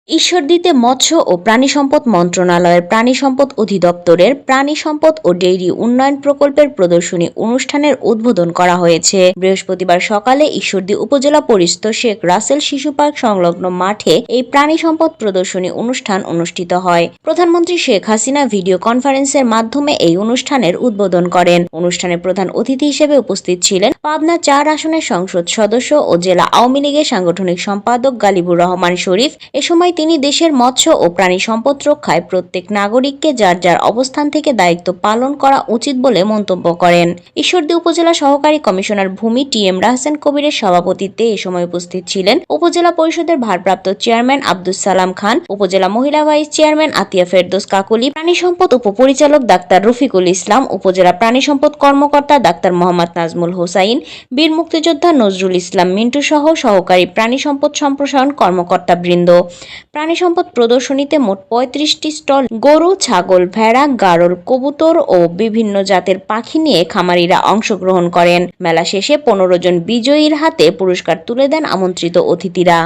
ঈশ্বরদীতে মৎস্য ও প্রাণী সম্পদ মন্ত্রণালয়ের প্রাণী সম্পদ অধিদপ্তরের প্রাণী সম্পদ ও ডেইরি উন্নয়ন প্রকল্পের প্রদর্শনী অনুষ্ঠানের উদ্বোধন করা হয়েছে। বৃহস্পতিবার সকালে ঈশ্বরদী উপজেলা পরিষদ শেখ রাসেল শিশু পার্ক সংলগ্ন মাঠে এই প্রাণী সম্পদ প্রদর্শনী অনুষ্ঠান অনুষ্ঠিত হয়। প্রধানমন্ত্রী শেখ হাসিনা ভিডিও কনফারেন্সের মাধ্যমে এই অনুষ্ঠানের উদ্বোধন করেন। অনুষ্ঠানে প্রধান অতিথি হিসেবে উপস্থিত ছিলেন পাবনা ৪ আসনের সংসদ সদস্য ও জেলা আওয়ামী লীগের সাংগঠনিক সম্পাদক গালিবুর রহমান শরীফ। এ সময় তিনি দেশের মৎস্য ও প্রাণী সম্পদ রক্ষায় প্রত্যেক নাগরিককে যার যার অবস্থান থেকে দায়িত্ব পালন করা উচিত বলে মন্তব্য করেন। ঈশ্বরদী উপজেলা সহকারী কমিশনার ভূমি টি.এম. রাহসান কবিরের সভাপতিত্বে এ সময় উপস্থিত ছিলেন উপজেলা পরিষদের ভারপ্রাপ্ত চেয়ারম্যান আব্দুস সালাম খান, উপজেলা মহিলা ভাইস চেয়ারম্যান আতিয়া ফেরদৌস কাকলি, প্রাণী সম্পদ উপপরিচালক ডাক্তার রফিকুল ইসলাম, উপজেলা প্রাণী সম্পদ কর্মকর্তা ডাক্তার মোহাম্মদ নাজমুল হোসাইন, বীর মুক্তিযোদ্ধা নজরুল ইসলাম মিন্টু সহ সহকারী প্রাণী সম্পদ সম্প্রসারণ কর্মকর্তা বৃন্দ। প্রাণী সম্পদ প্রদর্শনীতে মোট ৩৫টি স্টল গরু, ছাগল, ভেড়া, গাড়ল, কবুতর ও বিভিন্ন জাতের পাখি নিয়ে খামারিরা অংশগ্রহণ করেন। মেলা শেষে ১৫ জন বিজয়ীর হাতে পুরস্কার তুলে দেন আমন্ত্রিত অতিথিরা।